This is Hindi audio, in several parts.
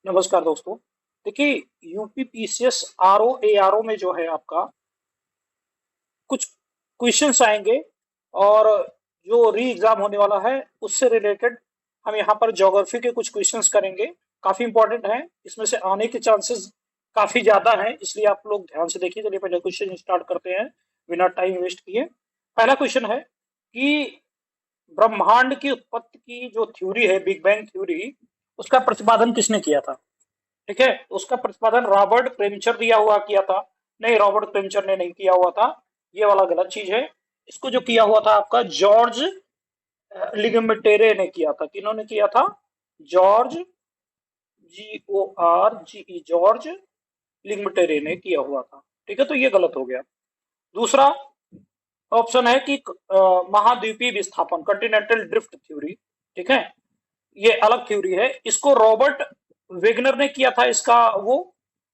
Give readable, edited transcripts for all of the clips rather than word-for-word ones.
नमस्कार दोस्तों। देखिए, यूपीपीसीएस आरओ एआरओ में जो है आपका कुछ क्वेश्चंस आएंगे और जो री एग्जाम होने वाला है उससे रिलेटेड हम यहाँ पर ज्योग्राफी के कुछ क्वेश्चंस करेंगे। काफी इंपॉर्टेंट है, इसमें से आने के चांसेस काफी ज्यादा हैं, इसलिए आप लोग ध्यान से देखिए। चलिए पहले क्वेश्चन स्टार्ट करते हैं बिना टाइम वेस्ट किए। पहला क्वेश्चन है कि ब्रह्मांड की उत्पत्ति की जो थ्योरी है, बिग बैंग थ्योरी, उसका प्रतिपादन किसने किया था? ठीक है, उसका प्रतिपादन रॉबर्ट प्रेमचर दिया हुआ किया था। नहीं, रॉबर्ट प्रेमचर ने नहीं किया हुआ था, ये वाला गलत चीज है। इसको जो किया हुआ था आपका जॉर्ज लिगमेटेरे ने किया था। किन्होंने किया था? जॉर्ज, GORGE, जॉर्ज लिगमेटेरे ने किया हुआ था। ठीक है, तो ये गलत हो गया। दूसरा ऑप्शन है कि महाद्वीपीय विस्थापन, कॉन्टिनेंटल ड्रिफ्ट थ्योरी। ठीक है, ये अलग थ्योरी है, इसको रॉबर्ट वेगनर ने किया था। इसका वो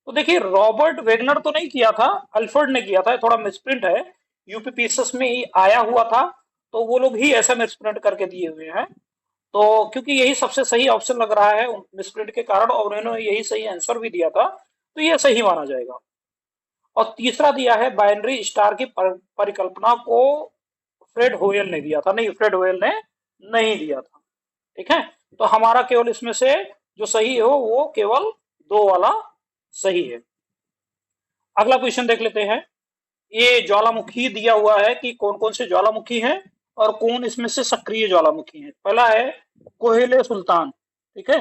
तो देखिए, रॉबर्ट वेगनर तो नहीं किया था, अल्फ्रेड ने किया था। थोड़ा मिसप्रिंट है, यूपीपीएसएस में ही आया हुआ था, तो वो लोग ही ऐसा मिसप्रिंट करके दिए हुए हैं। तो क्योंकि यही सबसे सही ऑप्शन लग रहा है मिसप्रिंट के कारण, और उन्होंने यही सही आंसर भी दिया था, तो ये सही माना जाएगा। और तीसरा दिया है बाइनरी स्टार की परिकल्पना को फ्रेड होयल ने दिया था। नहीं, फ्रेड होयल ने नहीं दिया था। ठीक है, तो हमारा केवल इसमें से जो सही हो वो केवल दो वाला सही है। अगला क्वेश्चन देख लेते हैं। ये ज्वालामुखी दिया हुआ है कि कौन कौन से ज्वालामुखी हैं और कौन इसमें से सक्रिय ज्वालामुखी है। पहला है कोहेले सुल्तान। ठीक है,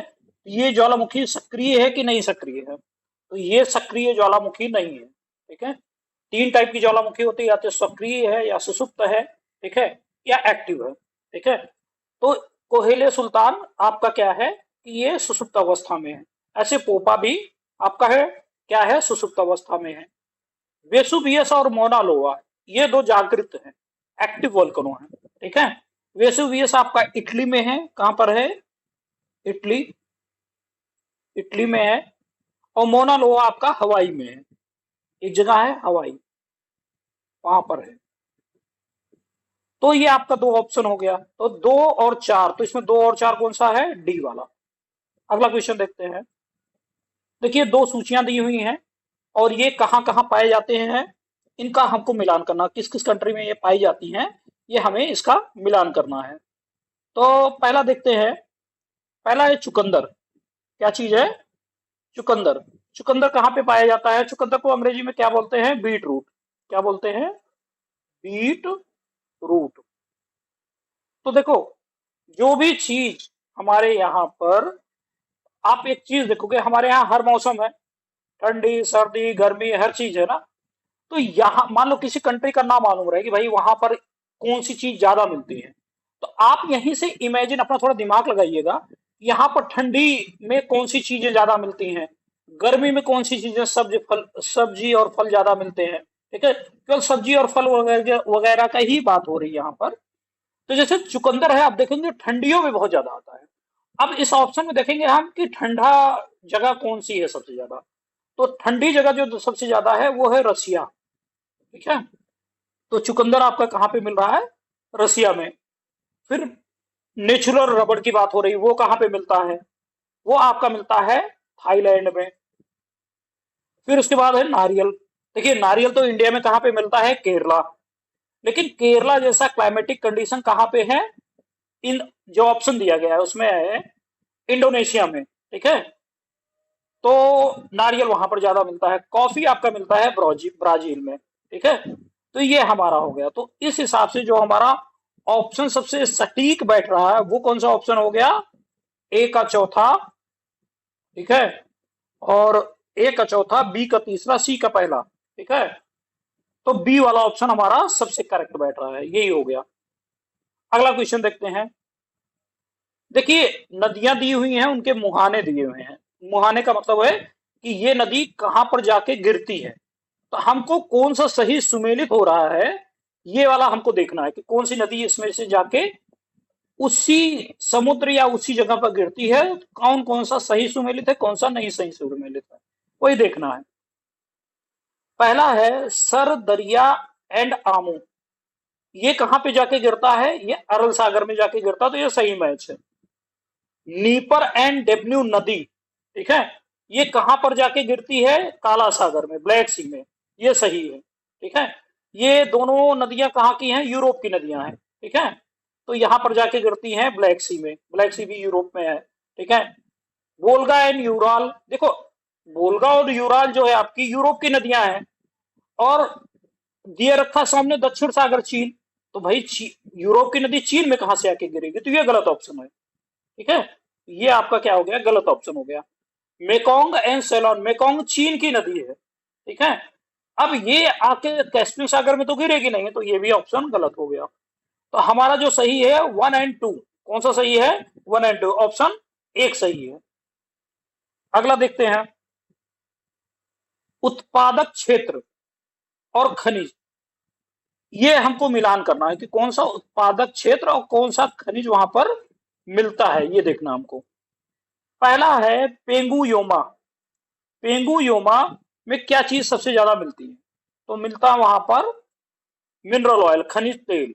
ये ज्वालामुखी सक्रिय है कि नहीं सक्रिय है? तो ये सक्रिय ज्वालामुखी नहीं है। ठीक है, तीन टाइप की ज्वालामुखी होती है, या तो सक्रिय है, या सुसुप्त है, ठीक है, या एक्टिव है। ठीक है, तो कोहेले सुल्तान आपका क्या है कि ये सुसुप्त अवस्था में है। ऐसे पोपा भी आपका है, क्या है, सुसुप्त अवस्था में है। वेसुवियस और मोना लोआ, ये दो जागृत हैं, एक्टिव वोल्केनो है। ठीक है, वेसुवियस आपका इटली में है। कहां पर है? इटली, इटली में है। और मोना लोआ आपका हवाई में है। एक जगह है हवाई, वहां पर है। तो ये आपका दो ऑप्शन हो गया। तो दो और चार, तो इसमें दो और चार कौन सा है? डी वाला। अगला क्वेश्चन देखते हैं। देखिए, दो सूचियां दी हुई हैं और ये कहां कहां पाए जाते हैं, इनका हमको मिलान करना, किस किस कंट्री में ये पाई जाती हैं, ये हमें इसका मिलान करना है। तो पहला देखते हैं। पहला है चुकंदर। क्या चीज है? चुकंदर। चुकंदर कहाँ पे पाया जाता है? चुकंदर को अंग्रेजी में क्या बोलते हैं? Beetroot. क्या बोलते हैं? Beetroot. तो देखो, जो भी चीज हमारे यहाँ पर, आप एक चीज देखोगे, हमारे यहाँ हर मौसम है, ठंडी सर्दी गर्मी हर चीज है ना। तो यहाँ मान लो किसी कंट्री का नाम मालूम रहे कि भाई वहां पर कौन सी चीज ज्यादा मिलती है, तो आप यहीं से इमेजिन, अपना थोड़ा दिमाग लगाइएगा, यहाँ पर ठंडी में कौन सी चीजें ज्यादा मिलती हैं, गर्मी में कौन सी चीजें, सब्जी और फल ज्यादा मिलते हैं। ठीक है, केवल सब्जी और फल वगैरह वगैरह का ही बात हो रही है यहाँ पर। तो जैसे चुकंदर है, आप देखेंगे ठंडियों में बहुत ज्यादा आता है। अब इस ऑप्शन में देखेंगे हम कि ठंडा जगह कौन सी है सबसे ज्यादा। तो ठंडी जगह जो सबसे ज्यादा है वो है रसिया। ठीक है, तो चुकंदर आपका कहाँ पे मिल रहा है? रसिया में। फिर नेचुरल रबड़ की बात हो रही, वो कहाँ पे मिलता है? वो आपका मिलता है थाईलैंड में। फिर उसके बाद है नारियल। देखिए, नारियल तो इंडिया में कहाँ पे मिलता है? केरला। लेकिन केरला जैसा क्लाइमेटिक कंडीशन कहाँ पे है? इन जो ऑप्शन दिया गया है उसमें है इंडोनेशिया में। ठीक है, तो नारियल वहां पर ज्यादा मिलता है। कॉफी आपका मिलता है ब्राजील में। ठीक है, तो ये हमारा हो गया। तो इस हिसाब से जो हमारा ऑप्शन सबसे सटीक बैठ रहा है वो कौन सा ऑप्शन हो गया? ए का चौथा। ठीक है, और ए का चौथा, बी का तीसरा, सी का पहला। ठीक है, तो बी वाला ऑप्शन हमारा सबसे करेक्ट बैठ रहा है, यही हो गया। अगला क्वेश्चन देखते हैं। देखिए, नदियां दी हुई हैं, उनके मुहाने दिए हुए हैं। मुहाने का मतलब है कि ये नदी कहां पर जाके गिरती है। तो हमको कौन सा सही सुमेलित हो रहा है, ये वाला हमको देखना है कि कौन सी नदी इसमें से जाके उसी समुद्र या उसी जगह पर गिरती है। कौन कौन सा सही सुमेलित है, कौन सा नहीं सही सुमेलित है, वही देखना है। पहला है सर दरिया एंड आमू। ये कहां पे जाके गिरता है? ये अरल सागर में जाके गिरता है, तो ये सही मैच है। नीपर एंड डेब्न्यू नदी। ठीक है। ये कहां पर जाके गिरती है? काला सागर में, ब्लैक सी में, ये सही है। ठीक है। ये दोनों नदियां कहाँ की हैं? यूरोप की नदियां हैं। ठीक है। तो यहां पर जाके गिरती हैं ब्लैक सी में, ब्लैक सी भी यूरोप में है। ठीक है। वोल्गा एंड यूराल, देखो वोल्गा और यूराल जो है आपकी यूरोप की नदियां हैं, और दिए रखा सामने दक्षिण सागर चीन, तो भाई यूरोप की नदी चीन में कहां से आके गिरेगी? तो ये गलत ऑप्शन है। ठीक है। ये आपका क्या हो गया? गलत ऑप्शन हो गया। मेकोंग एंड सेलॉन, मेकोंग चीन की नदी है। ठीक है। अब ये आके कैस्पियन सागर में तो गिरेगी नहीं, तो ये भी ऑप्शन गलत हो गया। तो हमारा जो सही है 1 और 2, कौन सा सही है? 1 और 2, ऑप्शन एक सही है। अगला देखते हैं, उत्पादक क्षेत्र और खनिज, ये हमको मिलान करना है कि कौन सा उत्पादक क्षेत्र और कौन सा खनिज वहां पर मिलता है, ये देखना हमको। पहला है पेंगुयोमा। पेंगुयोमा में क्या चीज सबसे ज्यादा मिलती है? तो मिलता है वहां पर मिनरल ऑयल, खनिज तेल।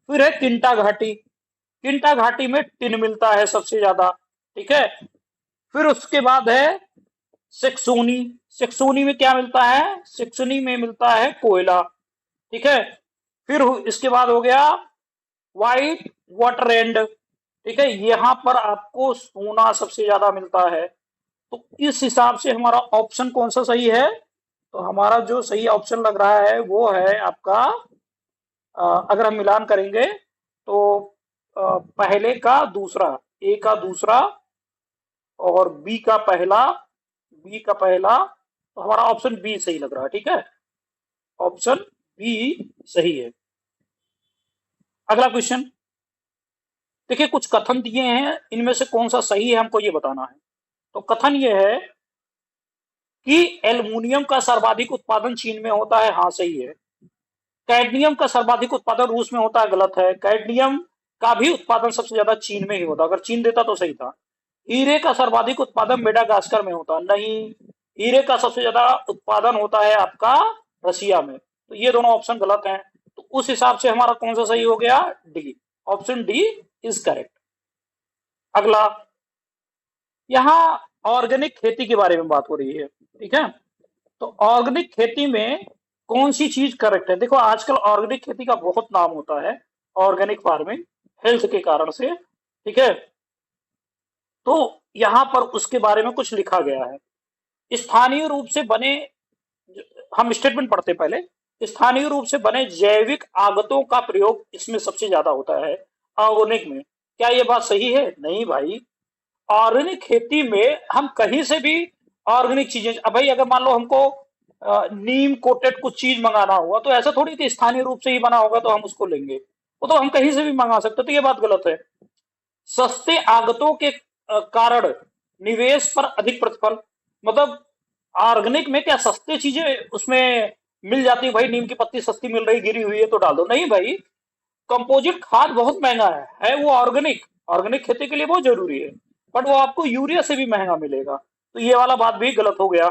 फिर है किंटा घाटी, किंटा घाटी में टिन मिलता है सबसे ज्यादा। ठीक है। फिर उसके बाद है सेक्सोनी, सेक्सोनी में क्या मिलता है? सेक्सोनी में मिलता है कोयला। ठीक है। फिर इसके बाद हो गया व्हाइट वाटर एंड। ठीक है। यहां पर आपको सोना सबसे ज्यादा मिलता है। तो इस हिसाब से हमारा ऑप्शन कौन सा सही है? तो हमारा जो सही ऑप्शन लग रहा है वो है आपका, अगर हम मिलान करेंगे तो पहले का दूसरा, ए का दूसरा और बी का पहला, बी का पहला, तो हमारा ऑप्शन बी सही लग रहा है। ठीक है। ऑप्शन बी सही है। अगला क्वेश्चन देखिए, कुछ कथन दिए हैं, इनमें से कौन सा सही है हमको ये बताना है। तो कथन ये है कि एल्युमिनियम का सर्वाधिक उत्पादन चीन में होता है, हाँ सही है। कैडमियम का सर्वाधिक उत्पादन रूस में होता है, गलत है। कैडमियम का भी उत्पादन सबसे ज्यादा चीन में ही होता, अगर चीन देता तो सही था। हीरे का सर्वाधिक उत्पादन मेडागास्कर में होता, नहीं। हीरे का सबसे ज्यादा उत्पादन होता है आपका रसिया में। तो ये दोनों ऑप्शन गलत हैं। तो उस हिसाब से हमारा कौन सा सही हो गया? D, option D is correct. अगला, यहाँ ऑर्गेनिक खेती के बारे में बात हो रही है। ठीक है। तो ऑर्गेनिक खेती में कौन सी चीज करेक्ट है? देखो आजकल ऑर्गेनिक खेती का बहुत नाम होता है, ऑर्गेनिक फार्मिंग, हेल्थ के कारण से। ठीक है। तो यहां पर उसके बारे में कुछ लिखा गया है। स्थानीय रूप से बने, हम स्टेटमेंट पढ़ते पहले, स्थानीय रूप से बने जैविक आगतों का प्रयोग इसमें सबसे ज्यादा होता है ऑर्गेनिक में। क्या ये बात सही है? नहीं भाई। ऑर्गेनिक खेती में हम कहीं से भी ऑर्गेनिक चीजें, अब भाई अगर मान लो हमको नीम कोटेड कुछ चीज मंगाना हुआ, तो ऐसा थोड़ी कि स्थानीय रूप से ही बना होगा तो हम उसको लेंगे, वो तो हम कहीं से भी मंगा सकते, तो ये बात गलत है। सस्ते आगतों के कारण निवेश पर अधिक प्रतिफल, मतलब ऑर्गेनिक में क्या सस्ते चीजें उसमें मिल जाती है? भाई नीम की पत्ती सस्ती मिल रही, गिरी हुई है तो डाल दो, नहीं भाई। कंपोजिट खाद बहुत महंगा है वो ऑर्गेनिक, ऑर्गेनिक खेती के लिए बहुत जरूरी है, बट वो आपको यूरिया से भी महंगा मिलेगा। तो ये वाला बात भी गलत हो गया।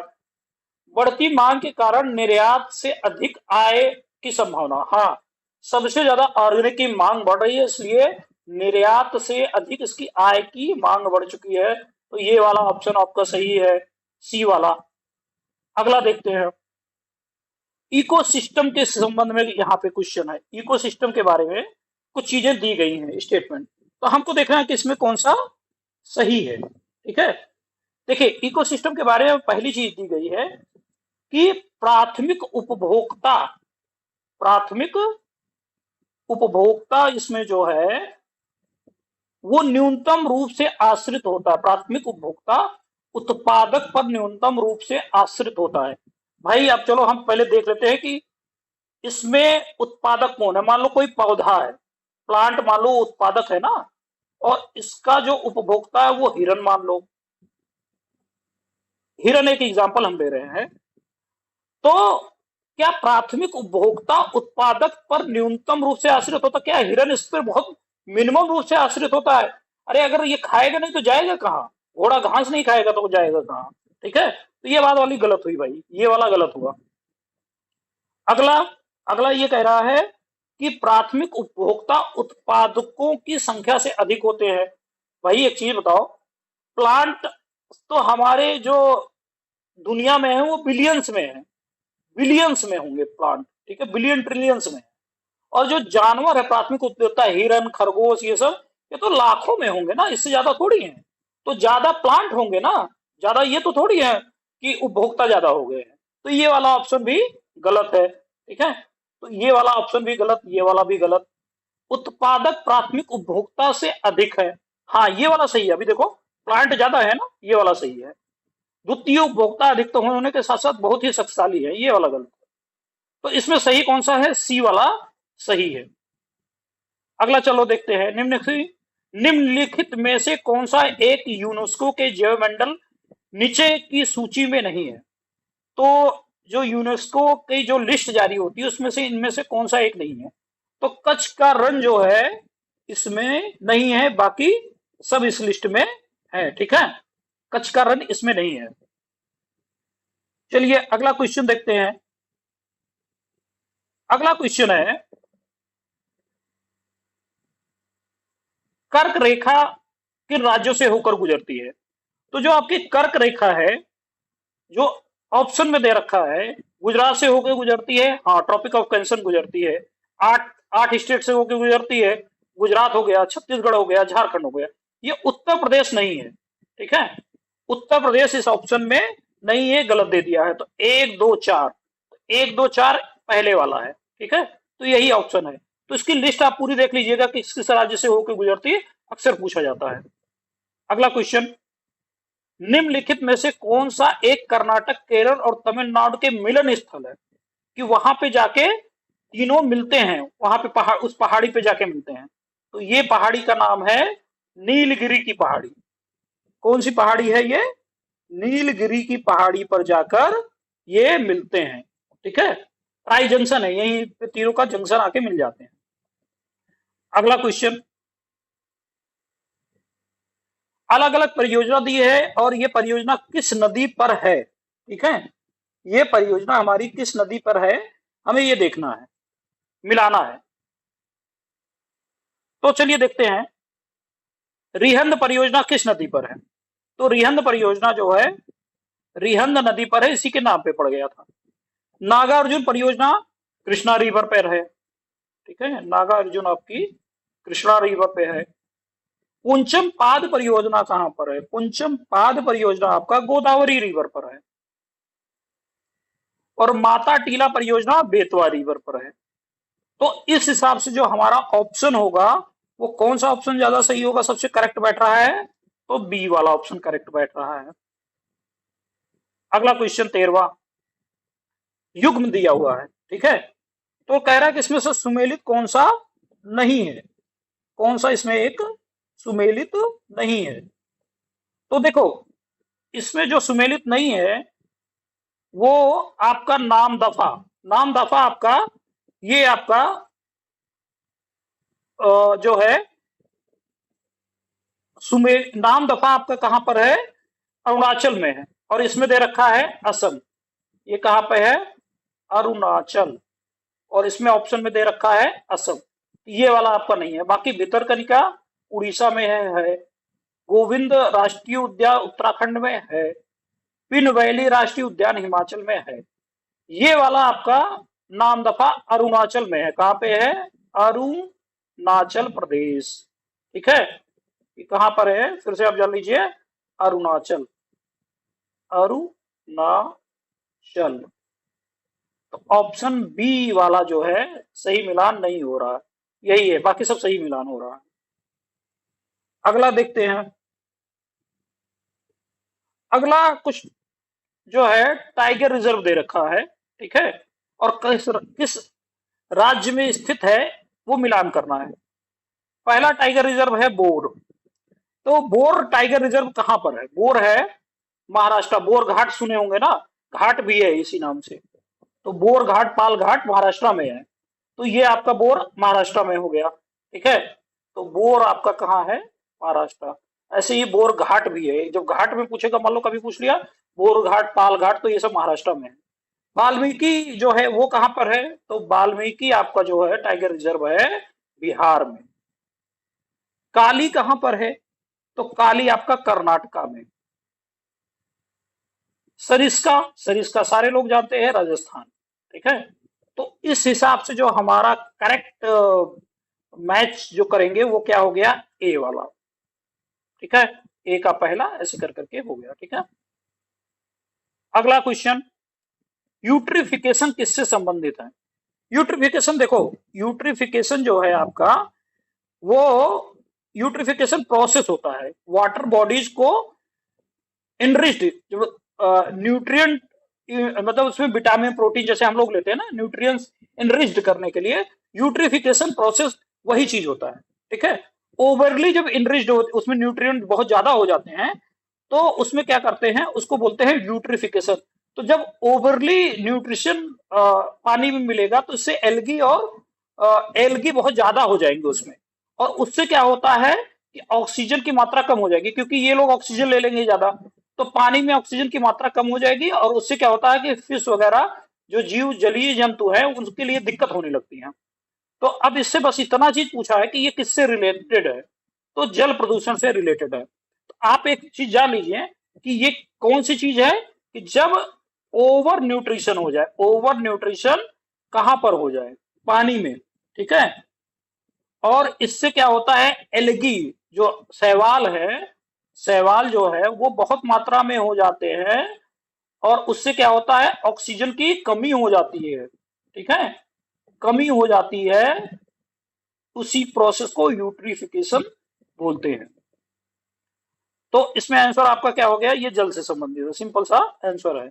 बढ़ती मांग के कारण निर्यात से अधिक आय की संभावना, हाँ सबसे ज्यादा ऑर्गेनिक की मांग बढ़ रही है, इसलिए निर्यात से अधिक इसकी आय की मांग बढ़ चुकी है। तो ये वाला ऑप्शन आपका सही है, सी वाला। अगला देखते हैं, इकोसिस्टम के संबंध में यहाँ पे क्वेश्चन है। इकोसिस्टम के बारे में कुछ चीजें दी गई हैं स्टेटमेंट, तो हमको देखना है कि इसमें कौन सा सही है। ठीक है। देखिए इकोसिस्टम के बारे में पहली चीज दी गई है कि प्राथमिक उपभोक्ता, प्राथमिक उपभोक्ता इसमें जो है वो न्यूनतम रूप से आश्रित होता है। प्राथमिक उपभोक्ता उत्पादक पर न्यूनतम रूप से आश्रित होता है। भाई अब चलो हम पहले देख लेते हैं कि इसमें उत्पादक कौन है। मान लो कोई पौधा है, प्लांट मान लो उत्पादक है ना, और इसका जो उपभोक्ता है वो हिरन मान लो, हिरन एक एग्जांपल हम ले रहे हैं। तो क्या प्राथमिक उपभोक्ता उत्पादक पर न्यूनतम रूप से आश्रित होता? क्या हिरन इस पर बहुत मिनिमम रूप से आश्रित होता है? अरे अगर ये खाएगा नहीं तो जाएगा कहाँ? घोड़ा घास नहीं खाएगा तो जाएगा कहाँ? ठीक है। तो ये बात वाली गलत हुई भाई, ये वाला गलत हुआ। अगला, अगला ये कह रहा है कि प्राथमिक उपभोक्ता उत्पादकों की संख्या से अधिक होते हैं। भाई एक चीज बताओ, प्लांट तो हमारे जो दुनिया में है वो बिलियंस में है, बिलियंस में होंगे प्लांट, ठीक है, बिलियन ट्रिलियंस में। और जो जानवर है प्राथमिक उपयोगिता, हिरन, खरगोश, ये सब, ये तो लाखों में होंगे ना, इससे ज्यादा थोड़ी है। तो ज्यादा प्लांट होंगे ना, ज्यादा, ये तो थोड़ी है कि उपभोक्ता ज्यादा हो गए हैं। तो ये वाला ऑप्शन भी गलत है, ठीक है। तो ये वाला ऑप्शन भी गलत, ये वाला भी गलत। उत्पादक प्राथमिक उपभोक्ता से अधिक है, हाँ ये वाला सही है। अभी देखो प्लांट ज्यादा है ना, ये वाला सही है। द्वितीय उपभोक्ता अधिक तो होने के साथ साथ बहुत ही शक्तिशाली है, ये वाला गलत है। तो इसमें सही कौन सा है? सी वाला सही है। अगला चलो देखते हैं, निम्नलिखित में से कौन सा एक यूनेस्को के जैव मंडल नीचे की सूची में नहीं है? तो जो यूनेस्को की जो लिस्ट जारी होती है उसमें से इनमें से कौन सा एक नहीं है? तो कच्छ का रण जो है इसमें नहीं है, बाकी सब इस लिस्ट में है, ठीक है। कच्छ का रण इसमें नहीं है। चलिए अगला क्वेश्चन देखते हैं। अगला क्वेश्चन है, कर्क रेखा किन राज्यों से होकर गुजरती है? तो जो आपकी कर्क रेखा है, जो ऑप्शन में दे रखा है, गुजरात से होकर गुजरती है, हाँ ट्रॉपिक ऑफ कैंसर गुजरती है, आठ आठ स्टेट से होकर गुजरती है, गुजरात हो गया, छत्तीसगढ़ हो गया, झारखंड हो गया। ये उत्तर प्रदेश नहीं है, ठीक है। उत्तर प्रदेश इस ऑप्शन में नहीं है, गलत दे दिया है। तो 1 2 4, 1 2 4 पहले वाला है, ठीक है। तो यही ऑप्शन है। तो इसकी लिस्ट आप पूरी देख लीजिएगा कि किस किस राज्य से होकर गुजरती है, अक्सर पूछा जाता है। अगला क्वेश्चन, निम्नलिखित में से कौन सा एक कर्नाटक, केरल और तमिलनाडु के मिलन स्थल है, कि वहां पे जाके तीनों मिलते हैं, वहां पे पहाड़, उस पहाड़ी पे जाके मिलते हैं? तो ये पहाड़ी का नाम है नीलगिरी की पहाड़ी। कौन सी पहाड़ी है ये? नीलगिरी की पहाड़ी पर जाकर ये मिलते हैं, ठीक है। ट्राई जंक्शन है, यही पे तीनों का जंक्शन आके मिल जाते हैं। अगला क्वेश्चन, अलग अलग परियोजना दी है और ये परियोजना किस नदी पर है, ठीक है। ये परियोजना हमारी किस नदी पर है, हमें ये देखना है, मिलाना है। तो चलिए देखते हैं, रिहंद परियोजना किस नदी पर है? तो रिहंद परियोजना जो है रिहंद नदी पर है, इसी के नाम पे पड़ गया था। नागार्जुन परियोजना कृष्णा रिवर पर है, ठीक है, नागार्जुन आपकी कृष्णा रिवर पे है। पुंचम पाद परियोजना कहां पर है? पुंचम पाद परियोजना आपका गोदावरी रिवर पर है। और माता टीला परियोजना बेतवा रिवर पर है। तो इस हिसाब से जो हमारा ऑप्शन होगा, वो कौन सा ऑप्शन ज्यादा सही होगा, सबसे करेक्ट बैठ रहा है? तो बी वाला ऑप्शन करेक्ट बैठ रहा है। अगला क्वेश्चन 13वां, युग्म दिया हुआ है, ठीक है। तो कह रहा है कि इसमें से सुमेलित कौन सा नहीं है, कौन सा इसमें एक सुमेलित नहीं है? तो देखो इसमें जो सुमेलित नहीं है वो आपका नाम दफा, नाम दफा आपका, ये आपका जो है नाम दफा आपका कहां पर है? अरुणाचल में है। और इसमें दे रखा है असम, ये कहां पे है? अरुणाचल। और इसमें ऑप्शन में दे रखा है असम, ये वाला आपका नहीं है। बाकी भितरकनिका उड़ीसा में है, गोविंद राष्ट्रीय उद्यान उत्तराखंड में है, पिन वैली राष्ट्रीय उद्यान हिमाचल में है। ये वाला आपका नाम दफा अरुणाचल में है। कहां पे है? अरुणाचल प्रदेश, ठीक है। ये कहां पर है फिर से आप जान लीजिए, अरुणाचल, अरुणाचल। तो ऑप्शन बी वाला जो है सही मिलान नहीं हो रहा, यही है, बाकी सब सही मिलान हो रहा है। अगला देखते हैं, अगला कुछ जो है टाइगर रिजर्व दे रखा है, ठीक है। और किस राज्य में स्थित है वो मिलान करना है। पहला टाइगर रिजर्व है बोर। तो बोर टाइगर रिजर्व कहां पर है? बोर है महाराष्ट्र, बोर घाट सुने होंगे ना, घाट भी है इसी नाम से। तो बोर घाट, पाल घाट महाराष्ट्र में है। तो ये आपका बोर महाराष्ट्र में हो गया, ठीक है। तो बोर आपका कहाँ है? महाराष्ट्र। ऐसे ही बोर घाट भी है, जब घाट में पूछेगा, मान लो कभी पूछ लिया बोर घाट, पाल घाट, तो ये सब महाराष्ट्र में है। वाल्मीकि जो है वो कहां पर है? तो वाल्मीकि आपका जो है टाइगर रिजर्व है बिहार में। काली कहां पर है? तो काली आपका कर्नाटका में। सरिस्का, सरिस्का सारे लोग जानते हैं, राजस्थान। ठीक है, तो इस हिसाब से जो हमारा करेक्ट मैच जो करेंगे वो क्या हो गया, ए वाला। ठीक है, ए का पहला ऐसे कर करके हो गया। ठीक है, अगला क्वेश्चन, यूट्रिफिकेशन किससे संबंधित है? यूट्रिफिकेशन देखो, यूट्रिफिकेशन जो है आपका, वो यूट्रिफिकेशन प्रोसेस होता है वाटर बॉडीज को इनरिच्ड, जो न्यूट्रिएंट, मतलब उसमें विटामिन प्रोटीन जैसे हम लोग लेते हैं ना, न्यूट्रिएंट्स इनरिच्ड करने के लिए यूट्रिफिकेशन प्रोसेस वही चीज होता है। ठीक है, ओवरली जब इनरिच्ड हो, उसमें न्यूट्रिएंट बहुत ज्यादा हो जाते हैं, तो उसमें क्या करते हैं, उसको बोलते हैं यूट्रिफिकेशन। तो जब ओवरली न्यूट्रिशन पानी में मिलेगा तो इससे एल्गी और एल्गी बहुत ज्यादा हो जाएंगे उसमें, और उससे क्या होता है कि ऑक्सीजन की मात्रा कम हो जाएगी, क्योंकि ये लोग ऑक्सीजन ले लेंगे ज्यादा, तो पानी में ऑक्सीजन की मात्रा कम हो जाएगी, और उससे क्या होता है कि फिश वगैरह जो जीव जलीय जंतु है उनके लिए दिक्कत होने लगती है। तो अब इससे बस इतना चीज पूछा है कि ये किससे रिलेटेड है, तो जल प्रदूषण से रिलेटेड है। तो आप एक चीज जान लीजिए कि ये कौन सी चीज है, कि जब ओवर न्यूट्रिशन हो जाए, ओवर न्यूट्रिशन कहां पर हो जाए, पानी में। ठीक है, और इससे क्या होता है, एल्गी जो शैवाल है, शैवाल जो है वो बहुत मात्रा में हो जाते हैं, और उससे क्या होता है, ऑक्सीजन की कमी हो जाती है। ठीक है, कमी हो जाती है, उसी प्रोसेस को यूट्रिफिकेशन बोलते हैं। तो इसमें आंसर आपका क्या हो गया, ये जल से संबंधित है, सिंपल सा आंसर है।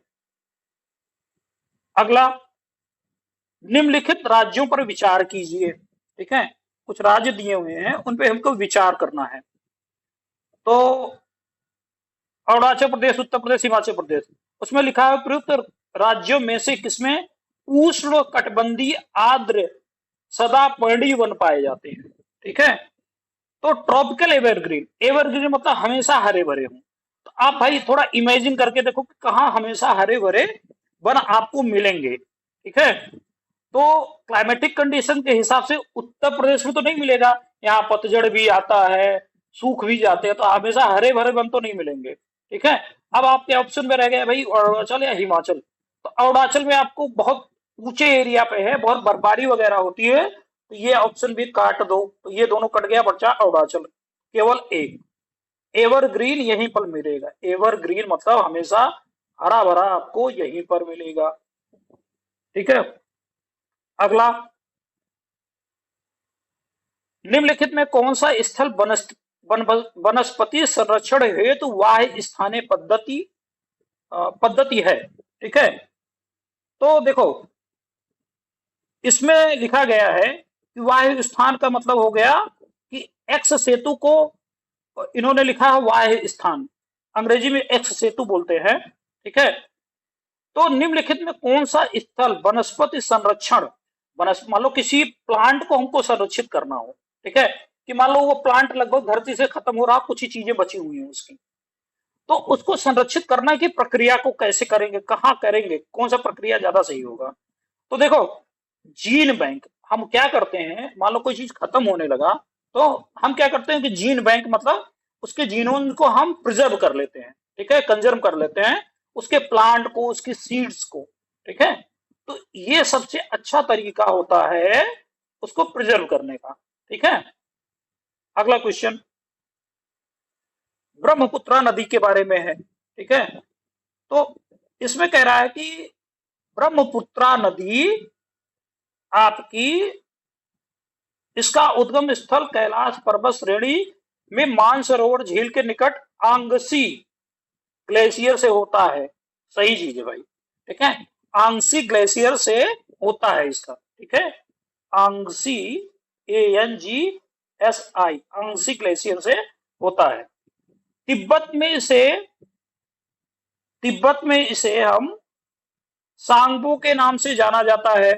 अगला, निम्नलिखित राज्यों पर विचार कीजिए। ठीक है, कुछ राज्य दिए हुए हैं, उन पे हमको विचार करना है। तो अरुणाचल प्रदेश, उत्तर प्रदेश, हिमाचल प्रदेश, उसमें लिखा है प्रयुक्त राज्यों में से किसमें उष्ण कटिबंधीय आर्द्र सदापर्णी वन पाए जाते हैं? ठीक है, तो ट्रॉपिकल एवरग्रीन, एवरग्रीन मतलब हमेशा हरे भरे हों। तो आप भाई थोड़ा इमेजिन करके देखो कि कहाँ हमेशा हरे भरे वन आपको मिलेंगे। ठीक है, तो क्लाइमेटिक कंडीशन के हिसाब से उत्तर प्रदेश में तो नहीं मिलेगा, यहाँ पतझड़ भी आता है, सूख भी जाते हैं, तो हमेशा हरे भरे वन तो नहीं मिलेंगे। ठीक है, अब आपके ऑप्शन में रह गया भाई अरुणाचल या हिमाचल। तो अरुणाचल में आपको बहुत ऊंचे एरिया पे है, बहुत बर्फबारी वगैरह होती है, तो ये ऑप्शन भी काट दो, तो ये दोनों कट गया, बचा अरुणाचल, केवल एक एवरग्रीन यहीं पर मिलेगा। एवरग्रीन मतलब हमेशा हरा भरा आपको यहीं पर मिलेगा। ठीक है, अगला, निम्नलिखित में कौन सा स्थल वनस्पति संरक्षण हेतु वाह्य स्थानीय पद्धति है? ठीक है, तो देखो इसमें लिखा गया है कि वाह्य स्थान का मतलब हो गया कि एक्स सेतु को इन्होंने लिखा है वाह्य स्थान, अंग्रेजी में एक्स सेतु बोलते हैं। ठीक है, तो निम्नलिखित में कौन सा स्थल वनस्पति संरक्षण, मान लो किसी प्लांट को हमको संरक्षित करना हो, ठीक है, कि मान लो वो प्लांट लगभग धरती से खत्म हो रहा, कुछ ही चीजें बची हुई हैं उसकी, तो उसको संरक्षित करने की प्रक्रिया को कैसे करेंगे, कहाँ करेंगे, कौन सा प्रक्रिया ज्यादा सही होगा? तो देखो, जीन बैंक, हम क्या करते हैं, मान लो कोई चीज खत्म होने लगा, तो हम क्या करते हैं कि जीन बैंक मतलब उसके जीनोम को हम प्रिजर्व कर लेते हैं। ठीक है, कंजर्व कर लेते हैं उसके प्लांट को, उसकी सीड्स को। ठीक है, तो ये सबसे अच्छा तरीका होता है उसको प्रिजर्व करने का। ठीक है, अगला क्वेश्चन ब्रह्मपुत्रा नदी के बारे में है। ठीक है, तो इसमें कह रहा है कि ब्रह्मपुत्रा नदी आपकी, इसका उद्गम स्थल कैलाश पर्वत श्रेणी में मानसरोवर झील के निकट आंगसी ग्लेशियर से होता है। सही चीज है भाई। ठीक है, आंगसी ग्लेशियर से होता है इसका। ठीक है, आंगसी, ANGSI, आंगसी ग्लेशियर से होता है। तिब्बत में इसे हम सांगपो के नाम से जाना जाता है।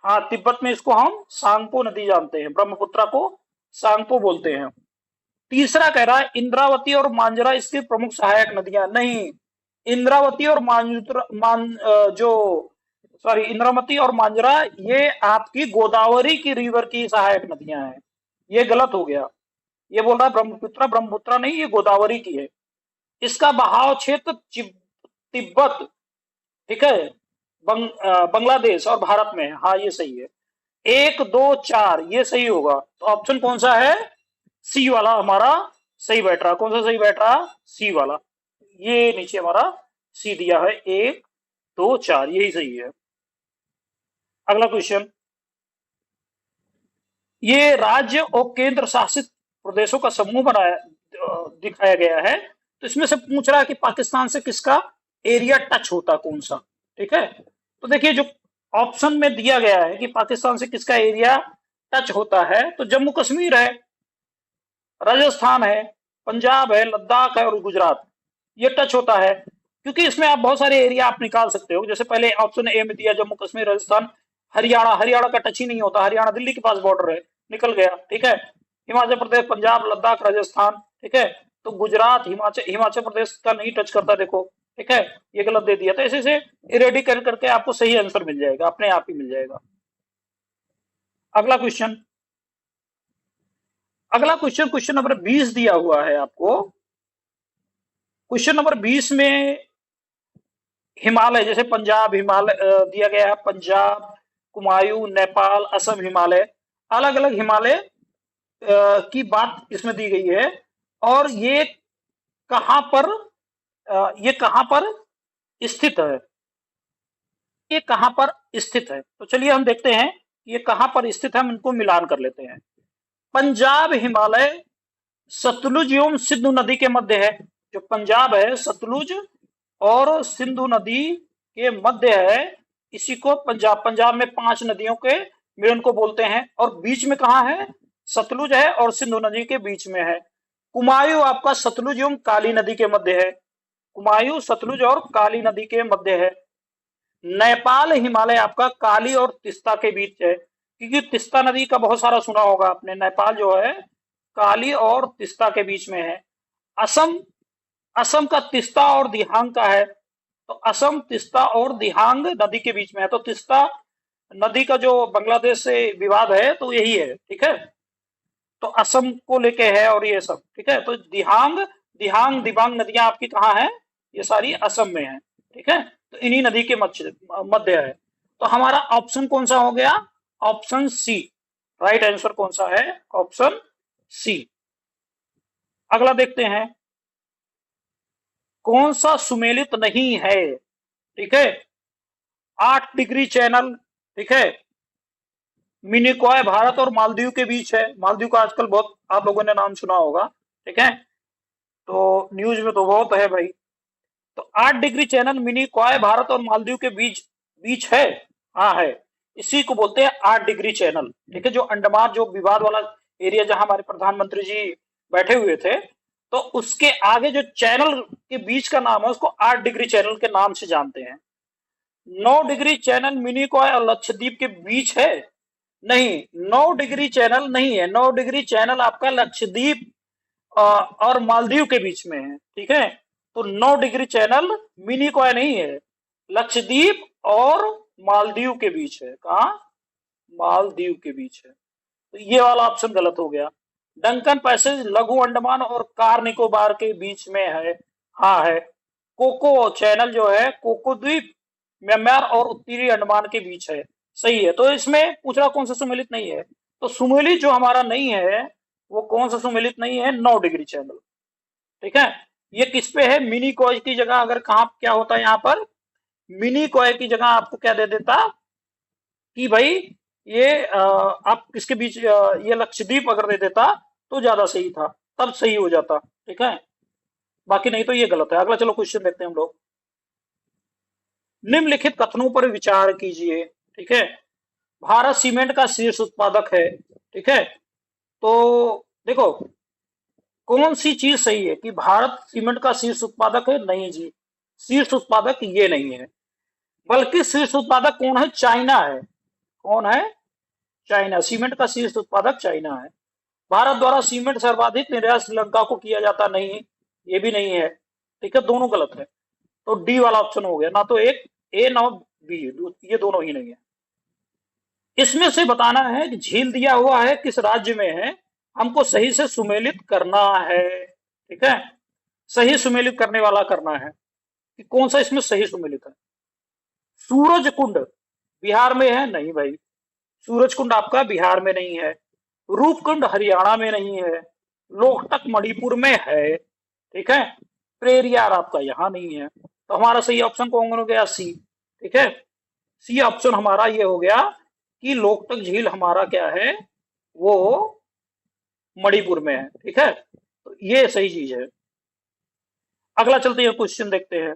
हाँ, तिब्बत में इसको हम सांगपो नदी जानते हैं, ब्रह्मपुत्रा को सांगपो बोलते हैं। तीसरा कह रहा है इंद्रावती और मांजरा इसकी प्रमुख सहायक नदियां नहीं। इंद्रावती और इंद्रावती और मांजरा ये आपकी गोदावरी की रिवर की सहायक नदियां हैं। ये गलत हो गया, ये बोल रहा है ब्रह्मपुत्रा, ब्रह्मपुत्रा नहीं, ये गोदावरी की है। इसका बहाव क्षेत्र तिब्बत, ठीक है, बांग्लादेश और भारत में है। हाँ ये सही है। 1 2 4 ये सही होगा। तो ऑप्शन कौन सा है? सी वाला हमारा सही बैठ रहा। कौन सा सही बैठ रहा? सी वाला। ये नीचे हमारा सी दिया है, 1 2 4 यही सही है। अगला क्वेश्चन, ये राज्य और केंद्र शासित प्रदेशों का समूह बनाया दिखाया गया है। तो इसमें से पूछ रहा है कि पाकिस्तान से किसका एरिया टच होता, कौन सा, ठीक है। तो देखिए जो ऑप्शन में दिया गया है कि पाकिस्तान से किसका एरिया टच होता है, तो जम्मू कश्मीर है, राजस्थान है, पंजाब है, लद्दाख है और गुजरात, ये टच होता है। क्योंकि इसमें आप बहुत सारे एरिया आप निकाल सकते हो। जैसे पहले ऑप्शन ए में दिया जम्मू कश्मीर, राजस्थान, हरियाणा, हरियाणा का टच ही नहीं होता, हरियाणा दिल्ली के पास बॉर्डर है, निकल गया, ठीक है। हिमाचल प्रदेश, पंजाब, लद्दाख, राजस्थान, ठीक है। तो गुजरात, हिमाचल प्रदेश का नहीं टच करता, देखो, ठीक है, ये गलत दे दिया। तो ऐसे से इरेडिकेट करके आपको सही आंसर मिल जाएगा, अपने आप ही मिल जाएगा। अगला क्वेश्चन, क्वेश्चन नंबर 20 दिया हुआ है आपको। क्वेश्चन नंबर 20 में हिमालय, जैसे पंजाब हिमालय दिया गया है, पंजाब, कुमायूं, नेपाल, असम हिमालय, अलग अलग हिमालय की बात इसमें दी गई है। और ये कहां पर स्थित है, ये कहां पर स्थित है? तो चलिए हम देखते हैं ये कहां पर स्थित है, हम इनको मिलान कर लेते हैं। पंजाब हिमालय सतलुज एवं सिंधु नदी के मध्य है। जो पंजाब है सतलुज और सिंधु नदी के मध्य है, इसी को पंजाब में 5 नदियों के मिलन को बोलते हैं। और बीच में कहां है? सतलुज है और सिंधु नदी के बीच में है। कुमायूं आपका सतलुज एवं काली नदी के मध्य है। कुमायूं सतलुज और काली नदी के मध्य है। नेपाल हिमालय आपका काली और तिस्ता के बीच है, क्योंकि तिस्ता नदी का बहुत सारा सुना होगा आपने। नेपाल जो है काली और तिस्ता के बीच में है। असम का तिस्ता और दिहांग का है। तो असम तिस्ता और दिहांग नदी के बीच में है। तो तिस्ता नदी का जो बांग्लादेश से विवाद है तो यही है, ठीक है। तो असम को लेके है और ये सब, ठीक है। तो दिहांग दिबांग नदियां आपकी कहाँ है? ये सारी असम में है, ठीक है। तो इन्हीं नदी के मध्य है। तो हमारा ऑप्शन कौन सा हो गया? Option C. राइट आंसर कौन सा है? Option C. अगला देखते हैं, कौन सा सुमेलित नहीं है, ठीक है। 8 डिग्री चैनल, ठीक है, मिनिकॉय भारत और मालदीव के बीच है। मालदीव का आजकल बहुत आप लोगों ने नाम सुना होगा, ठीक है, तो न्यूज में तो बहुत है भाई। तो 8 डिग्री चैनल मिनिकॉय भारत और मालदीव के बीच है। हाँ है, इसी को बोलते हैं 8 डिग्री चैनल, ठीक है। जो अंडमान, जो विवाद वाला एरिया जहां हमारे प्रधानमंत्री जी बैठे हुए थे, तो उसके आगे जो चैनल के बीच का नाम है उसको 8 डिग्री चैनल के नाम से जानते हैं। 9 डिग्री चैनल मिनिकॉय और लक्षद्वीप के बीच है? नहीं, 9 डिग्री चैनल नहीं है। 9 डिग्री चैनल आपका लक्षद्वीप और मालदीव के बीच में है, ठीक है। तो 9 डिग्री चैनल मिनिकॉय नहीं है, लक्षद्वीप और मालदीव के बीच है। कहा? मालदीव के बीच है। तो ये वाला ऑप्शन गलत हो गया। डंकन पैसेज लघु अंडमान और कार निकोबार के बीच में है। हाँ है। कोको चैनल जो है कोको द्वीप, म्यांमार और उत्तरी अंडमान के बीच है। सही है। तो इसमें पूछ रहा कौन सा सुमेलित नहीं है, तो सुमेलित जो हमारा नहीं है वो कौन सा सुमेलित नहीं है? 9 डिग्री चैनल, ठीक है। ये किस पे है? मिनी कॉय की जगह अगर कहा क्या होता है यहाँ पर, मिनी कॉय की जगह आपको क्या दे देता कि भाई ये आप किसके बीच, ये लक्षद्वीप अगर दे देता तो ज्यादा सही था, तब सही हो जाता, ठीक है। बाकी नहीं तो ये गलत है। अगला चलो क्वेश्चन देखते हैं हम लोग। निम्नलिखित कथनों पर विचार कीजिए, ठीक है। भारत सीमेंट का शीर्ष उत्पादक है, ठीक है। तो देखो कौन सी चीज सही है कि भारत सीमेंट का शीर्ष उत्पादक है? नहीं जी, शीर्ष उत्पादक ये नहीं है, बल्कि शीर्ष उत्पादक कौन है? चाइना है। कौन है? चाइना। सीमेंट का शीर्ष उत्पादक चाइना है। भारत द्वारा सीमेंट सर्वाधिक निर्यात श्रीलंका को किया जाता नहीं, ये भी नहीं है, ठीक है। दोनों गलत है। तो डी वाला ऑप्शन हो गया, ना तो एक ए ना बी, ये दोनों ही नहीं है। इसमें से बताना है कि झील दिया हुआ है किस राज्य में है, हमको सही से सुमेलित करना है, ठीक है। सही सुमेलित करने वाला करना है। कि कौन सा इसमें सही सुमेलित है। सूरज कुंड बिहार में है? नहीं भाई, सूरज कुंड आपका बिहार में नहीं है। रूपकुंड हरियाणा में नहीं है। लोकटक मणिपुर में है, ठीक है। पेरियार आपका यहाँ नहीं है। तो हमारा सही ऑप्शन कौन हो गया? सी, ठीक है। सी ऑप्शन हमारा ये हो गया कि लोकटक झील हमारा क्या है, वो मणिपुर में है, ठीक है। तो ये सही चीज है। अगला चलते हैं, क्वेश्चन देखते हैं।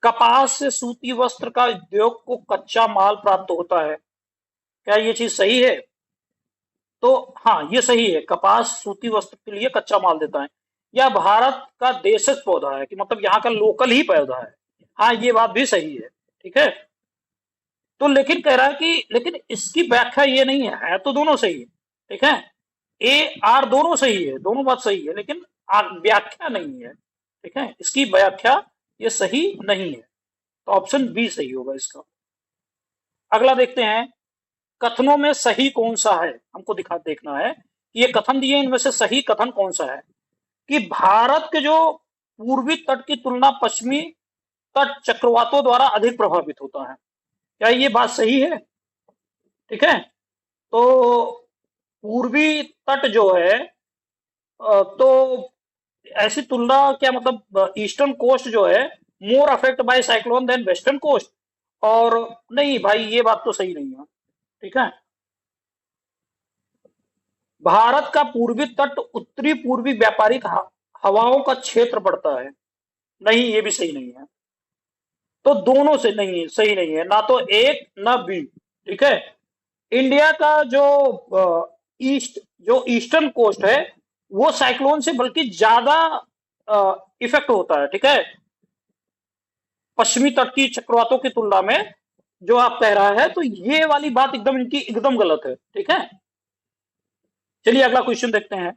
कपास से सूती वस्त्र का उद्योग को कच्चा माल प्राप्त होता है, क्या ये चीज सही है? तो हाँ, ये सही है। कपास सूती वस्त्र के लिए कच्चा माल देता है। यह भारत का देशज पौधा है, कि मतलब यहाँ का लोकल ही पौधा है। हाँ, ये बात भी सही है, ठीक है। तो लेकिन कह रहा है कि लेकिन इसकी व्याख्या ये नहीं है, तो दोनों सही है, ठीक है। ए आर दोनों सही है, दोनों बात सही है, लेकिन व्याख्या नहीं है, ठीक है। इसकी व्याख्या ये सही नहीं है, तो ऑप्शन बी सही होगा इसका। अगला देखते हैं, कथनों में सही कौन सा है, हमको देखना है कि ये कथन दिए, इनमें से सही कथन कौन सा है। कि भारत के जो पूर्वी तट की तुलना पश्चिमी तट चक्रवातों द्वारा अधिक प्रभावित होता है, क्या ये बात सही है? ठीक है। तो पूर्वी तट जो है, तो ऐसी तुलना क्या मतलब ईस्टर्न कोस्ट जो है more affect by cyclone than western coast, और नहीं भाई, ये बात तो सही नहीं है, ठीक है। भारत का पूर्वी तट उत्तरी पूर्वी व्यापारिक हवाओं का क्षेत्र पड़ता है, नहीं, ये भी सही नहीं है। तो दोनों से नहीं, सही नहीं है, ना तो एक ना बी, ठीक है। इंडिया का जो ईस्टर्न कोस्ट है, वो साइक्लोन से बल्कि ज्यादा इफेक्ट होता है, ठीक है, पश्चिमी तट की चक्रवातों की तुलना में, जो आप कह रहा है। तो ये वाली बात एकदम इनकी एकदम गलत है, ठीक है। चलिए अगला क्वेश्चन देखते हैं।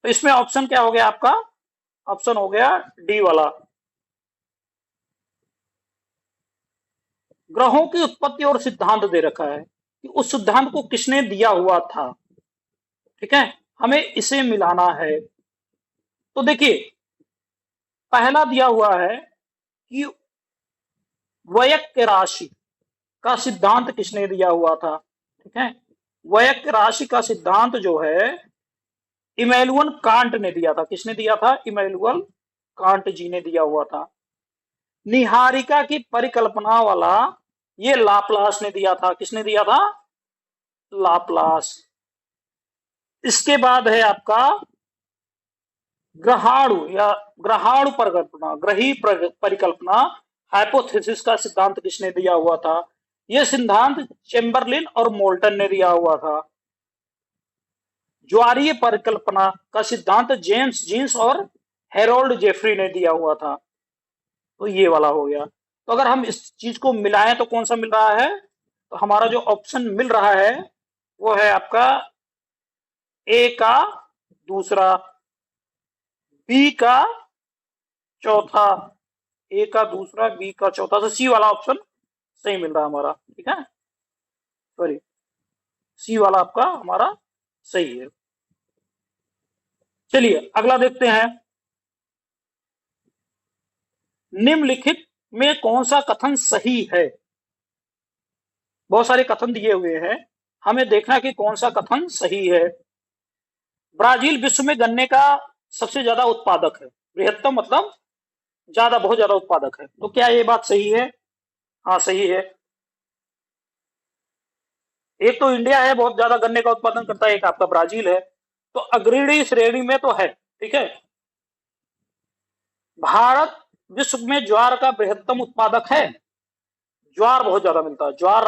तो इसमें ऑप्शन क्या हो गया आपका? ऑप्शन हो गया डी वाला। ग्रहों की उत्पत्ति और सिद्धांत दे रखा है कि उस सिद्धांत को किसने दिया हुआ था, ठीक है, हमें इसे मिलाना है। तो देखिए, पहला दिया हुआ है कि वयस्क राशि का सिद्धांत किसने दिया हुआ था, ठीक है। वयस्क राशि का सिद्धांत जो है इमैनुअल कांट ने दिया था। किसने दिया था? इमैनुअल कांट जी ने दिया हुआ था। निहारिका की परिकल्पना वाला ये लाप्लास ने दिया था। किसने दिया था? लाप्लास। इसके बाद है आपका ग्रहाणु या ग्रहाणु परिकल्पना, ग्रही परिकल्पना, हाइपोथेसिस का सिद्धांत किसने दिया हुआ था? यह सिद्धांत चेम्बरलिन और मोल्टन ने दिया हुआ था। ज्वारीय परिकल्पना का सिद्धांत जेम्स जीन्स और हेरोल्ड जेफरी ने दिया हुआ था। तो ये वाला हो गया। तो अगर हम इस चीज को मिलाएं तो कौन सा मिल रहा है? तो हमारा जो ऑप्शन मिल रहा है वो है आपका ए का दूसरा, बी का चौथा, ए का दूसरा, बी का चौथा, तो सी वाला ऑप्शन सही मिल रहा है हमारा, ठीक है। सॉरी, सी वाला आपका हमारा सही है। चलिए अगला देखते हैं। निम्नलिखित में कौन सा कथन सही है? बहुत सारे कथन दिए हुए हैं, हमें देखना कि कौन सा कथन सही है। ब्राजील विश्व में गन्ने का सबसे ज्यादा उत्पादक है। बृहत्तम मतलब ज्यादा, बहुत ज्यादा उत्पादक है। तो क्या ये बात सही है? हाँ, सही है। एक तो इंडिया है, बहुत ज्यादा गन्ने का उत्पादन करता है, एक आपका ब्राजील है, तो अग्रणी श्रेणी में तो है, ठीक है। भारत विश्व में ज्वार का बृहत्तम उत्पादक है। ज्वार बहुत ज्यादा मिलता है। ज्वार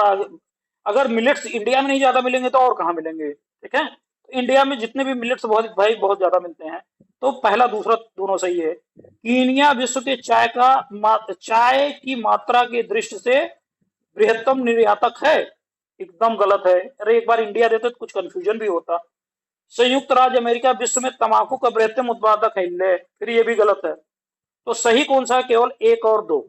अगर मिलेट्स इंडिया में नहीं ज्यादा मिलेंगे तो और कहाँ मिलेंगे, ठीक है। तो इंडिया में जितने भी मिलेट्स बहुत ज्यादा मिलते हैं। तो पहला दूसरा दोनों सही है। कीनिया विश्व के चाय की मात्रा की दृष्टि से बृहत्तम निर्यातक है। एकदम गलत है। अरे एक बार इंडिया देते तो कुछ कंफ्यूजन भी होता। संयुक्त राज्य अमेरिका विश्व में तंबाकू का बृहत्तम उत्पादक है। ले, फिर ये भी गलत है। तो सही कौन सा है? केवल एक और दो,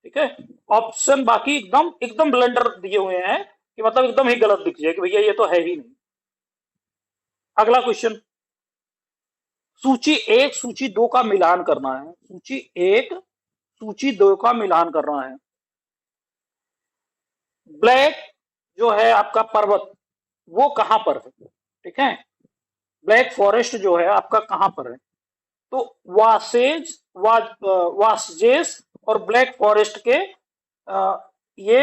ठीक है। ऑप्शन बाकी एकदम एकदम ब्लंडर दिए हुए हैं, कि मतलब एकदम ही गलत दिख जाए कि भैया ये तो है ही नहीं। अगला क्वेश्चन सूची 1 सूची 2 का मिलान करना है, सूची 1 सूची 2 का मिलान करना है। ब्लैक जो है आपका पर्वत वो कहां पर है, ठीक है, ब्लैक फॉरेस्ट जो है आपका कहां पर है, तो वासजेस और ब्लैक फॉरेस्ट के ये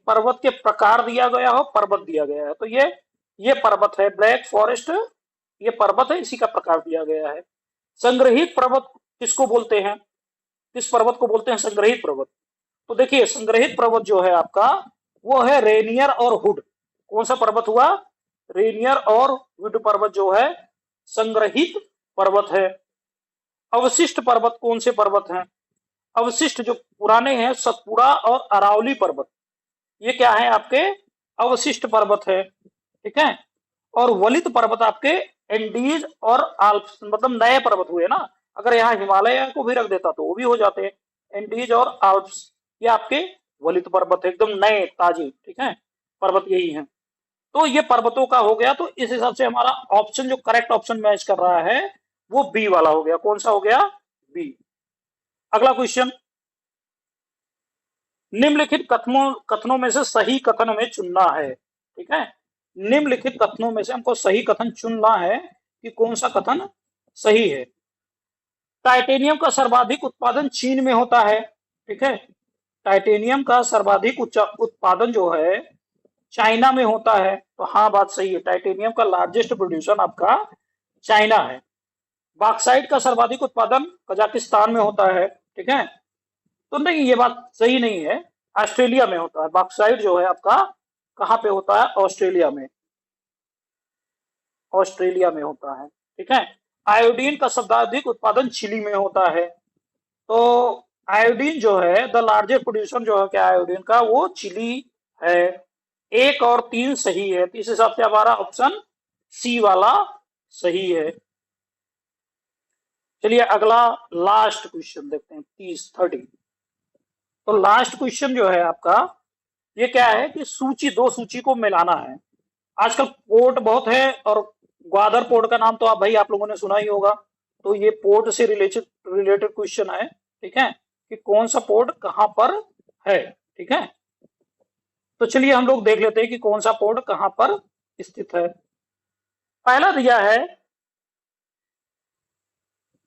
पर्वत के प्रकार दिया गया हो, पर्वत दिया गया है, तो ये पर्वत है ब्लैक फॉरेस्ट, ये पर्वत है, इसी का प्रकार दिया गया है। संग्रहित पर्वत किसको बोलते हैं, किस पर्वत को बोलते हैं संग्रहित पर्वत, तो देखिए संग्रहित पर्वत जो है आपका वो है रेनियर और हुड। कौन सा पर्वत हुआ, रेनियर और हुड पर्वत जो है संग्रहित पर्वत है। अवशिष्ट पर्वत कौन से पर्वत हैं, अवशिष्ट जो पुराने हैं सतपुड़ा और अरावली पर्वत, ये क्या है आपके अवशिष्ट पर्वत है, ठीक है। और वलित पर्वत आपके एंडीज और आल्प्स, मतलब नए पर्वत हुए ना, अगर यहाँ हिमालय को भी रख देता तो वो भी हो जाते हैं, एंडीज और आल्प्स ये आपके वलित पर्वत है, एकदम नए ताजे, ठीक है, पर्वत यही है। तो ये पर्वतों का हो गया, तो इस हिसाब से हमारा ऑप्शन जो करेक्ट ऑप्शन मैच कर रहा है वो बी वाला हो गया। कौन सा हो गया, बी। अगला क्वेश्चन, निम्नलिखित कथनों में से सही कथन हमें चुनना है, ठीक है, निम्नलिखित कथनों में से हमको सही कथन चुनना है कि कौन सा कथन सही है। टाइटेनियम का सर्वाधिक उत्पादन चीन में होता है, ठीक है, टाइटेनियम का सर्वाधिक उत्पादन जो है चाइना में होता है, तो हाँ बात सही है, टाइटेनियम का लार्जेस्ट प्रोड्यूसर आपका चाइना है। बॉक्साइट का सर्वाधिक उत्पादन कजाकिस्तान में होता है, ठीक है, तो नहीं ये बात सही नहीं है, ऑस्ट्रेलिया में होता है। बॉक्साइट जो है आपका कहां पे होता है, ऑस्ट्रेलिया में, ऑस्ट्रेलिया में होता है, ठीक है। आयोडीन का सर्वाधिक उत्पादन चिली में होता है, तो आयोडीन जो है द लार्जेस्ट प्रोड्यूसर जो है क्या आयोडीन का, वो चिली है। 1 और 3 सही है, तो इस हिसाब से हमारा ऑप्शन सी वाला सही है। चलिए अगला लास्ट क्वेश्चन देखते हैं, 30 तो लास्ट क्वेश्चन जो है आपका ये क्या है कि सूची 2 सूची को मिलाना है। आजकल पोर्ट बहुत है, और ग्वादर पोर्ट का नाम तो भाई आप लोगों ने सुना ही होगा, तो ये पोर्ट से रिलेटेड क्वेश्चन है, ठीक है, कि कौन सा पोर्ट कहां पर है, ठीक है। तो चलिए हम लोग देख लेते हैं कि कौन सा पोर्ट कहां पर स्थित है। पहला दिया है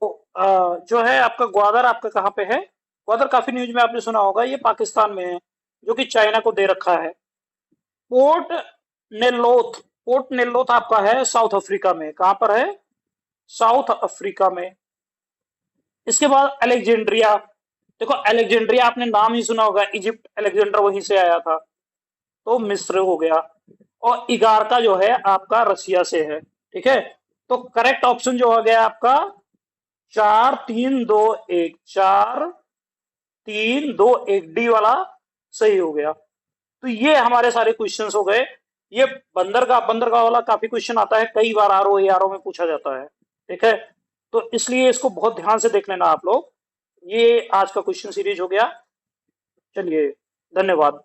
तो जो है आपका ग्वादर, आपका कहां पे है, ग्वादर काफी न्यूज में आपने सुना होगा, ये पाकिस्तान में है, जो कि चाइना को दे रखा है। पोर्ट नेल्लोथ, पोर्ट नेल्लोथ आपका है साउथ अफ्रीका में, कहां पर है, साउथ अफ्रीका में। इसके बाद अलेक्जेंड्रिया, देखो अलेक्जेंड्रिया आपने नाम ही सुना होगा, इजिप्ट, अलेक्जेंडर वहीं से आया था, तो मिस्र हो गया। और इगारका जो है आपका रसिया से है, ठीक है। तो करेक्ट ऑप्शन जो हो गया आपका 4 3 2 1, 4 3 2 1 डी वाला सही हो गया। तो ये हमारे सारे क्वेश्चंस हो गए। ये बंदरगाह वाला काफी क्वेश्चन आता है, कई बार आरओ में पूछा जाता है, ठीक है, तो इसलिए इसको बहुत ध्यान से देख लेना आप लोग। ये आज का क्वेश्चन सीरीज हो गया। चलिए धन्यवाद।